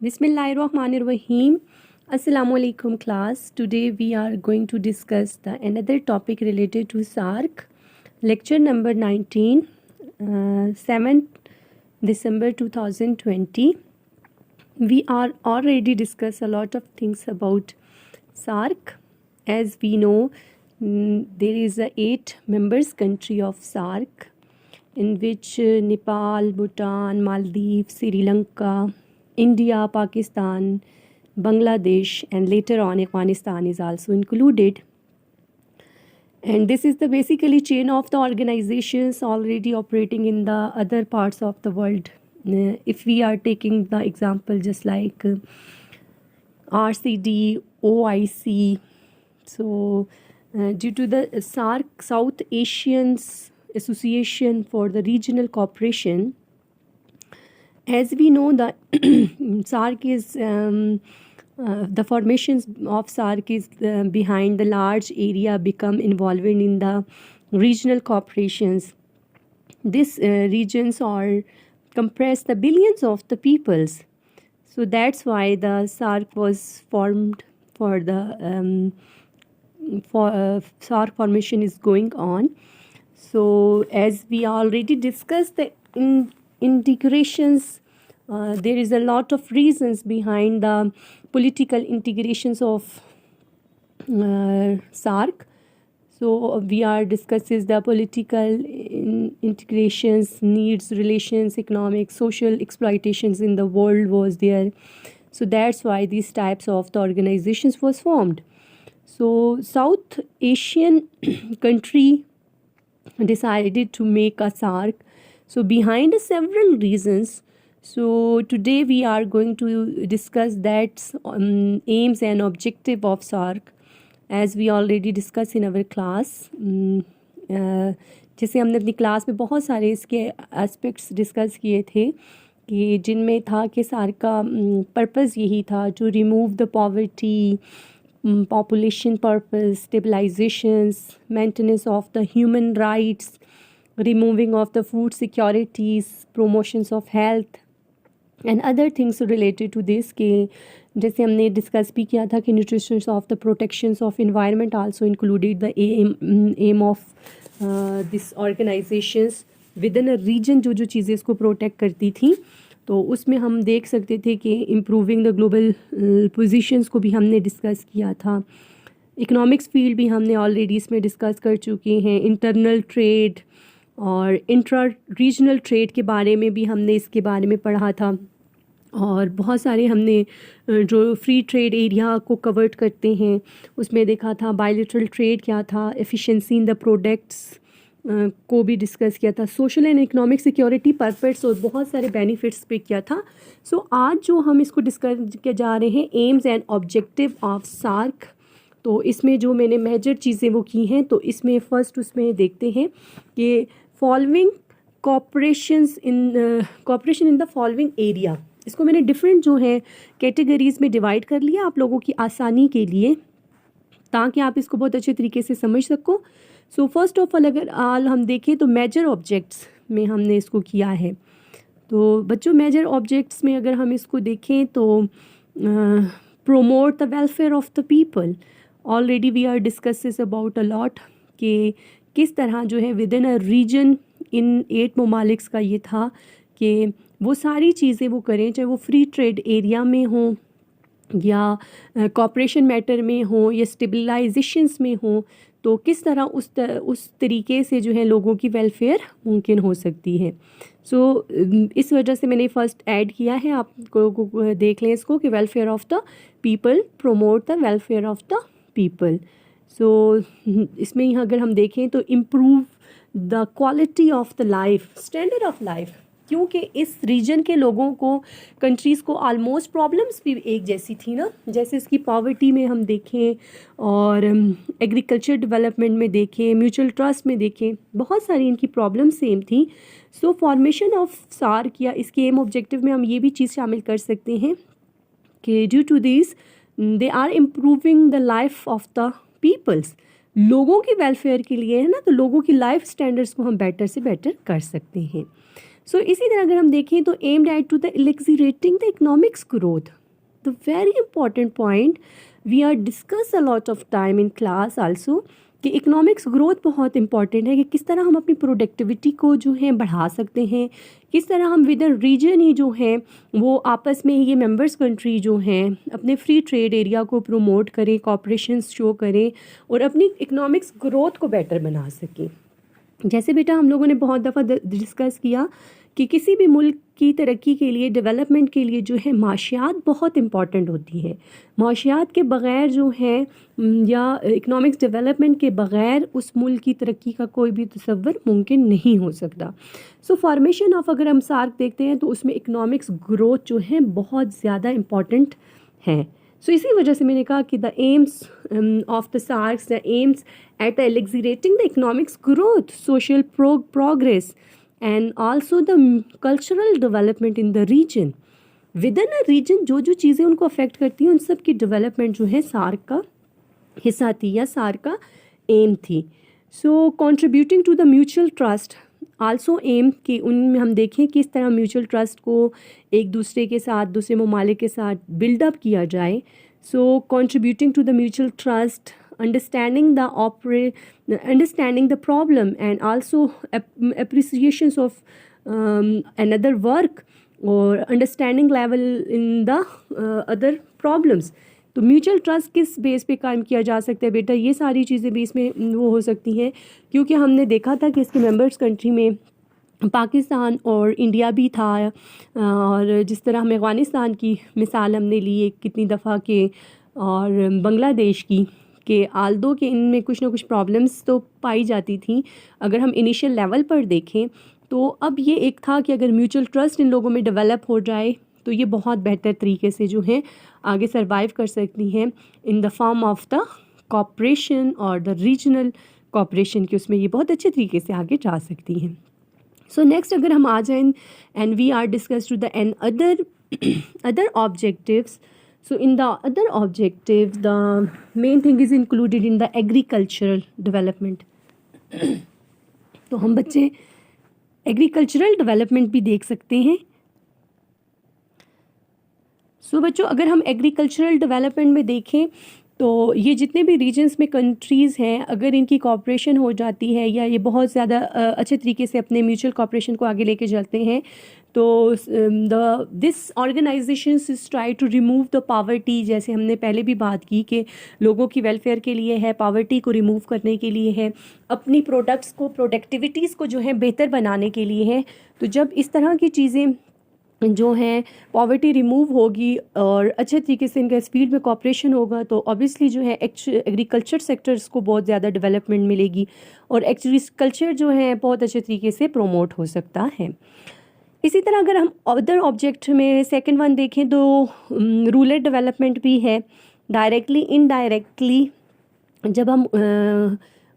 Bismillahirrahmanirrahim. Assalamu alaikum class. Today we are going to discuss another topic related to SARC. Lecture number 19, 7th December 2020. We are already discussed a lot of things about SARC. As we know, there is a 8 members country of SARC in which Nepal, Bhutan, Maldives, Sri Lanka, India, Pakistan, Bangladesh, and later on Afghanistan is also included. And this is the basically chain of the organizations already operating in the other parts of the world. If we are taking the example just like RCD, OIC, so due to the SARC, South Asians Association for the Regional Cooperation, as we know, the SARC is the formations of SARC is behind the large area become involved in the regional cooperations. These regions are compress the billions of the peoples. So that's why the SARC was formed for the SARC formation is going on. So as we already discussed the integrations, there is a lot of reasons behind the political integrations of SARC. So we are discussing the political integrations, needs, relations, economic, social exploitations in the world was there. So that's why these types of the organizations was formed. So South Asian country decided to make a SARC. So behind several reasons. So today we are going to discuss that aims and objective of SARC, as we already discussed in our class. जैसे हमने अपनी class में बहुत सारे इसके aspects discuss किए थे कि जिनमें था कि SARC का पर्पस यही था to remove the poverty, population purpose, stabilizations, maintenance of the human rights, removing of the food securities, promotions of health and other things related to this के जैसे हमने डिस्कस भी किया था कि nutrition of the protections of environment also included the aim of this organizations within a region जो चीज़ें इसको प्रोटेक्ट करती थी. तो उसमें हम देख सकते थे कि इम्प्रूविंग द ग्लोबल पोजीशंस को भी हमने डिस्कस किया था. इकोनॉमिक्स फील्ड भी हमने ऑलरेडी इसमें डिस्कस कर चुके हैं. इंटरनल ट्रेड और इंट्रा रीजनल ट्रेड के बारे में भी हमने इसके बारे में पढ़ा था. और बहुत सारे हमने जो फ्री ट्रेड एरिया को कवर्ड करते हैं उसमें देखा था. बायलैटरल ट्रेड क्या था, एफिशिएंसी इन द प्रोडक्ट्स को भी डिस्कस किया था. Social and economic security purpose और बहुत सारे बेनिफिट्स पे किया था. सो आज जो हम इसको डिस्कस किया जा रहे हैं AIIMS and objective of SARC, तो इसमें जो मैंने मेजर चीज़ें वो की हैं. तो इसमें फ़र्स्ट उसमें देखते हैं कि following corporation in the following area. इसको मैंने डिफरेंट जो है कैटेगरीज़ में डिवाइड कर लिया आप लोगों की आसानी के लिए, ताकि आप इसको बहुत अच्छे तरीके से समझ सको. सो फर्स्ट ऑफ ऑल अगर हम देखें तो मेजर ऑब्जेक्ट्स में हमने इसको किया है. तो बच्चों मेजर ऑब्जेक्ट्स में अगर हम इसको देखें तो promote the welfare of the people. Already we are discussed about a lot कि किस तरह जो है विदिन अ रीजन इन 8 ममालिक्स का ये था कि वो सारी चीज़ें वो करें, चाहे वो फ्री ट्रेड एरिया में हो या कॉपरेशन मैटर में हो या स्टेबलाइजेशंस में हो, तो किस तरह उस तरीके से जो है लोगों की वेलफेयर मुमकिन हो सकती है. सो इस वजह से मैंने फ़र्स्ट ऐड किया है. आपको देख लें इसको कि welfare of the people, promote the welfare of the people. So इसमें ही अगर हम देखें तो improve the quality of the life, standard of life, क्योंकि इस रीजन के लोगों को, कंट्रीज़ को ऑलमोस्ट प्रॉब्लम्स भी एक जैसी थी ना. जैसे इसकी पॉवर्टी में हम देखें और एग्रीकल्चर डेवलपमेंट में देखें, म्यूचुअल ट्रस्ट में देखें, बहुत सारी इनकी प्रॉब्लम सेम थी. सो फॉर्मेशन ऑफ SARC या इसके एम ऑब्जेक्टिव में हम ये भी चीज़ शामिल कर सकते हैं कि due to this they are improving the life of the peoples. लोगों की वेलफेयर के लिए है ना, तो लोगों की लाइफ स्टैंडर्ड्स को हम बेटर से बेटर कर सकते हैं. सो इसी तरह अगर हम देखें तो aimed at to the accelerating the economics growth, the very important point we are discuss a lot of time in class also कि इकोनॉमिक्स ग्रोथ बहुत इंपॉर्टेंट है कि किस तरह हम अपनी प्रोडक्टिविटी को जो है बढ़ा सकते हैं, किस तरह हम विद इन रीजन ही जो है वो आपस में ही ये मेंबर्स कंट्री जो हैं अपने फ्री ट्रेड एरिया को प्रमोट करें, कॉपरेशन शो करें और अपनी इकोनॉमिक्स ग्रोथ को बेटर बना सकें। जैसे बेटा हम लोगों ने बहुत दफ़ा डिस्कस किया कि किसी भी मुल्क की तरक्की के लिए, डेवलपमेंट के लिए जो है माशियात बहुत इम्पॉर्टेंट होती है। माशियात के बग़ैर जो है या इकोनॉमिक्स डेवलपमेंट के बग़ैर उस मुल्क की तरक्की का कोई भी तसव्वुर मुमकिन नहीं हो सकता। सो फॉर्मेशन ऑफ अगर हम सार्क देखते हैं तो उसमें इकोनॉमिक्स ग्रोथ जो है बहुत ज़्यादा इम्पॉर्टेंट है। सो इसी वजह से मैंने कहा कि the AIIMS of the सार्क्स, the AIIMS at accelerating the economics growth, social progress and also the cultural development in the region. Within a region जो जो चीज़ें उनको अफेक्ट करती हैं उन सब की डेवलपमेंट जो है सार्क का हिस्सा थी या सार्क का एम थी। So contributing to the mutual trust also aim कि उनमें हम देखें किस तरह म्यूचुअल ट्रस्ट को एक दूसरे के साथ, दूसरे ममालिक के साथ बिल्डअप किया जाए। So contributing to the mutual trust, understanding the problem and also appreciations of another work or understanding level in the other problems। तो म्यूचुअल ट्रस्ट किस बेस पे कायम किया जा सकता है बेटा, ये सारी चीज़ें भी इसमें वो हो सकती हैं क्योंकि हमने देखा था कि इसके मेंबर्स कंट्री में पाकिस्तान और इंडिया भी था और जिस तरह हमें अफ़गानिस्तान की मिसाल हमने ली एक कितनी दफ़ा के और बांग्लादेश की कि आल्दो के इनमें कुछ ना कुछ प्रॉब्लम्स तो पाई जाती थी अगर हम इनिशियल लेवल पर देखें। तो अब ये एक था कि अगर म्यूचुअल ट्रस्ट इन लोगों में डेवलप हो जाए तो ये बहुत बेहतर तरीके से जो है आगे सर्वाइव कर सकती हैं in the form of the cooperation और द रीजनल कॉपरेशन की, उसमें ये बहुत अच्छे तरीके से आगे जा सकती हैं। सो नेक्स्ट अगर हम आ जाएं and we are discuss to the and other objectives. So in the other objective, the main thing is included in the agricultural development. तो हम बच्चे एग्रीकल्चरल डेवलपमेंट भी देख सकते हैं। सो बच्चों अगर हम एग्रीकल्चरल डेवलपमेंट में देखें तो ये जितने भी रीजन्स में कंट्रीज़ हैं अगर इनकी कॉपरेशन हो जाती है या ये बहुत ज़्यादा अच्छे तरीके से अपने म्यूचुअल कॉपरेशन को आगे लेके चलते हैं तो this organisations is try to remove the poverty, जैसे हमने पहले भी बात की कि लोगों की वेलफेयर के लिए है, पॉवर्टी को रिमूव करने के लिए है, अपनी प्रोडक्ट्स को, प्रोडक्टिविटीज़ को जो है बेहतर बनाने के लिए है। तो जब इस तरह की चीज़ें जो हैं पॉवर्टी रिमूव होगी और अच्छे तरीके से इनका इस फील्ड में कॉपरेशन होगा तो ऑब्वियसली जो है एग्रीकल्चर सेक्टर्स को बहुत ज़्यादा डेवलपमेंट मिलेगी और एग्रीकल्चर जो है बहुत अच्छे तरीके से प्रोमोट हो सकता है। इसी तरह अगर हम अदर ऑब्जेक्ट में सेकंड वन देखें तो रूरल डेवलपमेंट भी है। डायरेक्टली इनडायरेक्टली जब हम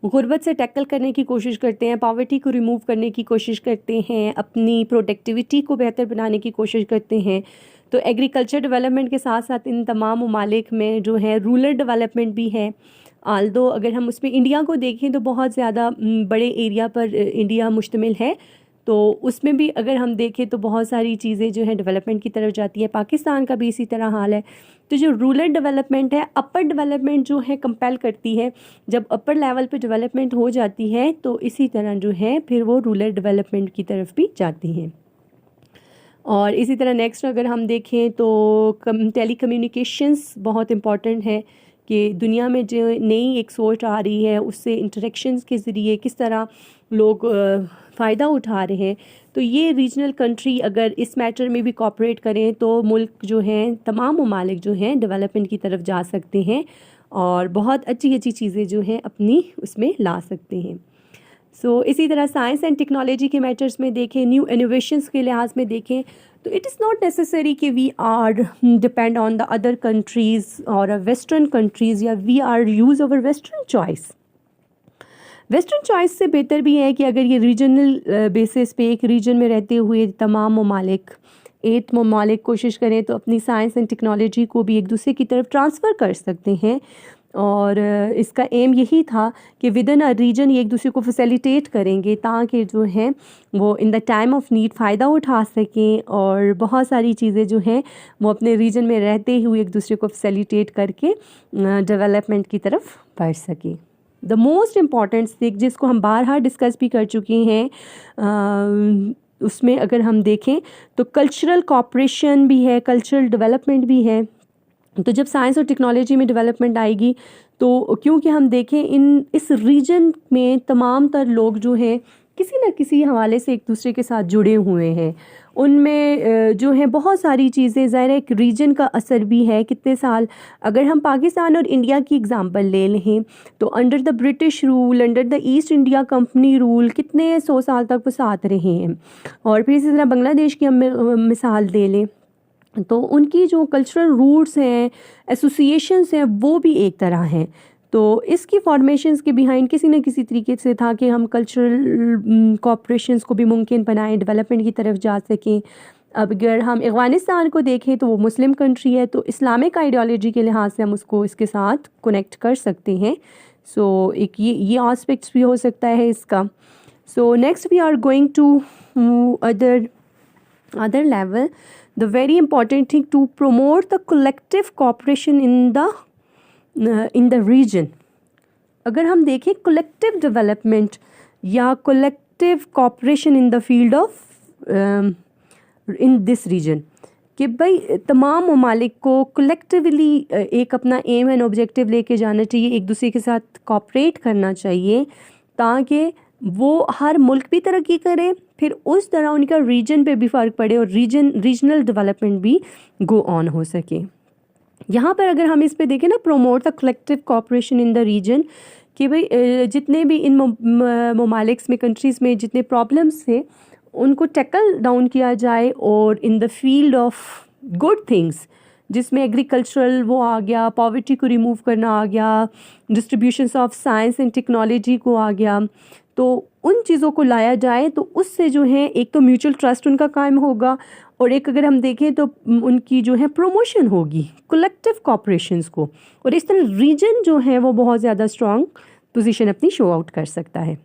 गुर्बत से टैकल करने की कोशिश करते हैं, पॉवर्टी को रिमूव करने की कोशिश करते हैं, अपनी प्रोडक्टिविटी को बेहतर बनाने की कोशिश करते हैं, तो एग्रीकल्चर डेवलपमेंट के साथ साथ इन तमाम ममालिक में जो है रूरल डेवलपमेंट भी है। आल्दो अगर हम उसमें इंडिया को देखें तो बहुत ज़्यादा बड़े एरिया पर इंडिया मुश्तमिल है, तो उसमें भी अगर हम देखें तो बहुत सारी चीज़ें जो है डेवलपमेंट की तरफ जाती है। पाकिस्तान का भी इसी तरह हाल है। तो जो रूरल डेवलपमेंट है, अपर डेवलपमेंट जो है कंपेल करती है, जब अपर लेवल पे डेवलपमेंट हो जाती है तो इसी तरह जो है फिर वो रूरल डेवलपमेंट की तरफ भी जाती है। और इसी तरह नेक्स्ट अगर हम देखें तो टेली कम्युनिकेशंस बहुत इम्पॉर्टेंट है कि दुनिया में जो नई एक सोच आ रही है उससे इंटरेक्शंस के ज़रिए किस तरह लोग फ़ायदा उठा रहे हैं। तो ये रीजनल कंट्री अगर इस मैटर में भी कोऑपरेट करें तो मुल्क जो हैं, तमाम ममालिक जो हैं डेवलपमेंट की तरफ जा सकते हैं और बहुत अच्छी अच्छी चीज़ें जो हैं अपनी उसमें ला सकते हैं। सो इसी तरह साइंस एंड टेक्नोलॉजी के मैटर्स में देखें, न्यू इनोवेशंस के लिहाज में देखें तो इट इज़ नॉट नेसेसरी कि we are depend on the other countries और वेस्टर्न कंट्रीज़ या we are use our western choice. Western choice से बेहतर भी है कि अगर ये रीजनल बेसिस पे एक रीजन में रहते हुए तमाम ममालिक 8 ममालिक कोशिश करें तो अपनी साइंस एंड टेक्नोलॉजी को भी एक दूसरे की तरफ ट्रांसफ़र कर सकते हैं और इसका एम यही था कि विद इन अ रीजन ये एक दूसरे को फैसिलिटेट करेंगे ताकि जो है वो in the time of need फ़ायदा उठा सकें और बहुत सारी चीज़ें जो हैं वो अपने रीजन में रहते हुए एक दूसरे को फैसिलिटेट करके डेवलपमेंट की तरफ बढ़ सकें। द मोस्ट इम्पॉर्टेंट थिंग जिसको हम बारहा डिस्कस भी कर चुके हैं, उसमें अगर हम देखें तो कल्चरल कॉपरेशन भी है, कल्चरल डेवलपमेंट भी है। तो जब साइंस और टेक्नोलॉजी में डेवलपमेंट आएगी तो क्योंकि हम देखें इस रीजन में तमाम तर लोग जो हैं किसी न किसी हवाले से एक दूसरे के साथ जुड़े हुए हैं, उनमें जो है बहुत सारी चीज़ें, ज़ाहिर है एक रीजन का असर भी है। कितने साल अगर हम पाकिस्तान और इंडिया की एग्ज़ाम्पल ले लें तो under the British rule, under the east India company rule कितने 100 साल तक वो साथ रहे हैं। और फिर इसी तरह बांग्लादेश की हम मिसाल ले लें तो उनकी जो कल्चरल रूट्स हैं, एसोसिएशंस हैं, वो भी एक तरह हैं। तो इसकी फॉर्मेशंस के बिहाइंड किसी न किसी तरीके से था कि हम कल्चरल कॉपरेशंस को भी मुमकिन बनाएं, डेवलपमेंट की तरफ जा सकें। अब अगर हम अफ़गानिस्तान को देखें तो वो मुस्लिम कंट्री है, तो इस्लामिक आइडियोलॉजी के लिहाज से हम उसको इसके साथ कनेक्ट कर सकते हैं। सो एक ये आस्पेक्ट्स भी हो सकता है इसका। So next we are going to other level, the very important thing to promote the collective cooperation in the region। अगर हम देखें collective development या collective cooperation in the field of in this region, कि भाई तमाम ममालिक को collectively एक अपना एम एंड ऑब्जेक्टिव लेके जाना चाहिए, एक दूसरे के साथ कॉपरेट करना चाहिए ताकि वो हर मुल्क भी तरक्की करे, फिर उस तरह उनका रीजन पे भी फ़र्क पड़े और रीजनल डेवलपमेंट भी गो ऑन हो सके। यहाँ पर अगर हम इस पे देखें ना, promote the collective cooperation in the region, कि भाई जितने भी इन ममालिक्स में, कंट्रीज़ में जितने प्रॉब्लम्स थे उनको टैकल डाउन किया जाए और in the field of good things, जिसमें एग्रीकल्चरल वो आ गया, पॉवर्टी को रिमूव करना आ गया, distribution of science and technology को आ गया, तो उन चीज़ों को लाया जाए तो उससे जो है एक तो म्यूचुअल ट्रस्ट उनका कायम होगा और एक अगर हम देखें तो उनकी जो है प्रमोशन होगी कलेक्टिव कॉपरेशंस को, और इस तरह रीजन जो है वो बहुत ज़्यादा स्ट्रॉन्ग पोजीशन अपनी शो आउट कर सकता है।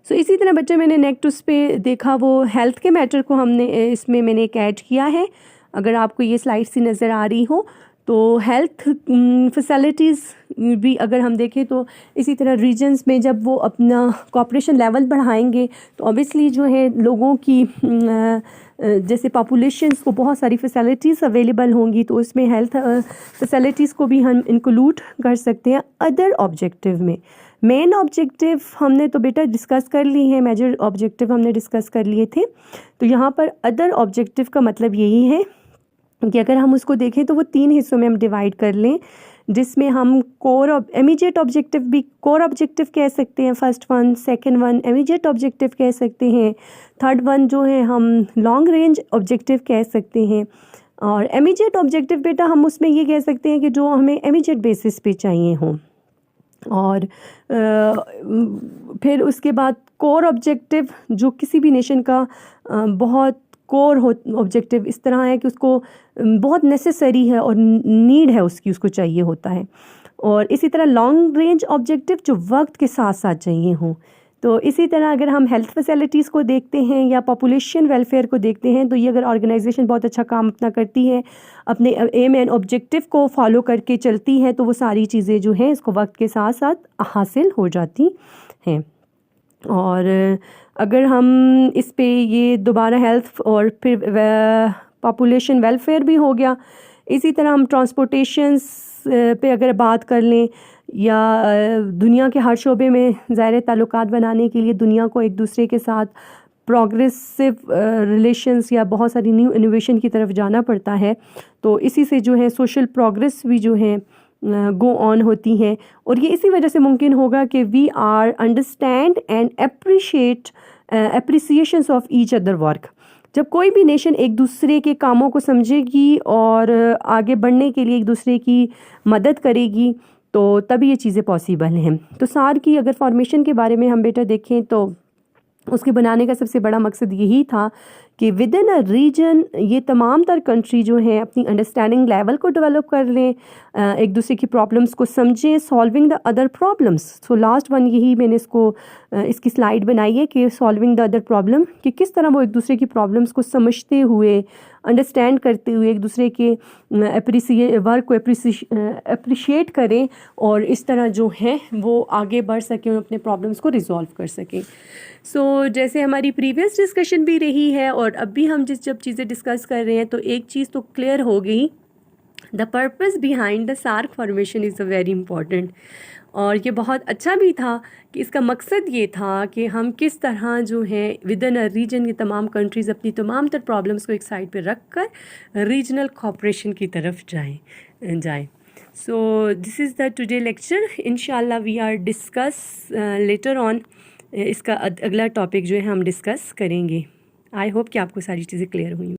सो इसी तरह बच्चे मैंने नेक्स्ट उस पे देखा वो हेल्थ के मैटर को हमने इसमें मैंने एक ऐड किया है। अगर आपको ये स्लाइड सी नज़र आ रही हो तो हेल्थ फैसिलिटीज़ भी अगर हम देखें तो इसी तरह रीजन्स में जब वो अपना कॉपरेशन लेवल बढ़ाएंगे तो ऑब्वियसली जो है लोगों की जैसे पॉपुलेशंस को बहुत सारी फैसिलिटीज़ अवेलेबल होंगी, तो उसमें हेल्थ फैसिलिटीज़ को भी हम इंक्लूड कर सकते हैं अदर ऑब्जेक्टिव में। मेन ऑब्जेक्टिव हमने तो बेटा डिस्कस कर ली है, मेजर ऑब्जेक्टिव हमने डिस्कस कर लिए थे, तो यहाँ पर अदर ऑब्जेक्टिव का मतलब यही है कि अगर हम उसको देखें तो वो 3 हिस्सों में हम डिवाइड कर लें, जिसमें हम इमीडिएट ऑब्जेक्टिव भी कोर ऑब्जेक्टिव कह सकते हैं, first one, second one immediate objective कह सकते हैं, थर्ड वन जो है हम लॉन्ग रेंज ऑब्जेक्टिव कह सकते हैं। और इमीडिएट ऑब्जेक्टिव बेटा हम उसमें ये कह सकते हैं कि जो हमें इमीडिएट बेसिस पे चाहिए हों, और फिर उसके बाद कोर ऑब्जेक्टिव जो किसी भी नेशन का बहुत कोर ऑब्जेक्टिव इस तरह है कि उसको बहुत नेसेसरी है और नीड है उसकी, उसको चाहिए होता है। और इसी तरह लॉन्ग रेंज ऑब्जेक्टिव जो वक्त के साथ साथ चाहिए हों। तो इसी तरह अगर हम हेल्थ फैसिलिटीज़ को देखते हैं या पॉपुलेशन वेलफेयर को देखते हैं तो ये अगर ऑर्गेनाइजेशन बहुत अच्छा काम अपना करती है, अपने एम एंड ऑब्जेक्टिव को फॉलो करके चलती है, तो वो सारी चीज़ें जो हैं इसको वक्त के साथ साथ हासिल हो जाती हैं। और अगर हम इस पे ये दोबारा हेल्थ और फिर पॉपुलेशन वेलफेयर भी हो गया, इसी तरह हम ट्रांसपोर्टेशंस पे अगर बात कर लें या दुनिया के हर शोबे में ज़ाहिर ताल्लुकात बनाने के लिए दुनिया को एक दूसरे के साथ प्रोग्रेसिव रिलेशंस या बहुत सारी न्यू इनोवेशन की तरफ जाना पड़ता है, तो इसी से जो है सोशल प्रोग्रेस भी जो है गो ऑन होती हैं। और ये इसी वजह से मुमकिन होगा कि we are understand and appreciate appreciations of each other work. जब कोई भी नेशन एक दूसरे के कामों को समझेगी और आगे बढ़ने के लिए एक दूसरे की मदद करेगी तो तभी ये चीज़ें पॉसिबल हैं। तो सार की अगर फॉर्मेशन के बारे में हम बेटा देखें तो उसके बनाने का सबसे बड़ा मकसद यही था कि विद इन अ रीजन ये तमाम तर कंट्री जो हैं अपनी अंडरस्टैंडिंग लेवल को डेवलप कर लें, एक दूसरे की प्रॉब्लम्स को समझें, solving the other problems. So last one यही मैंने इसकी स्लाइड बनाई है कि सॉल्विंग द अदर प्रॉब्लम, कि किस तरह वो एक दूसरे की प्रॉब्लम्स को समझते हुए, अंडरस्टैंड करते हुए एक दूसरे के वर्क को अप्रिशिएट करें और इस तरह जो है वो आगे बढ़ सकें और अपने प्रॉब्लम्स को रिजॉल्व कर सकें। सो जैसे हमारी प्रीवियस डिस्कशन भी रही है और अब भी हम जब चीज़ें डिस्कस कर रहे हैं तो एक चीज़ तो क्लियर हो गई, the purpose behind the SAARC formation is a very important. और ये बहुत अच्छा भी था कि इसका मकसद ये था कि हम किस तरह जो है विद इन अ रीजन, ये तमाम कंट्रीज़ अपनी तमाम तर प्रॉब्लम्स को एक साइड पे रख कर रीजनल कोऑपरेशन की तरफ जाएं। So this is the today lecture. इंशाल्लाह we are discuss later on, इसका अगला टॉपिक जो है हम डिस्कस करेंगे। आई होप कि आपको सारी चीज़ें क्लियर हुई।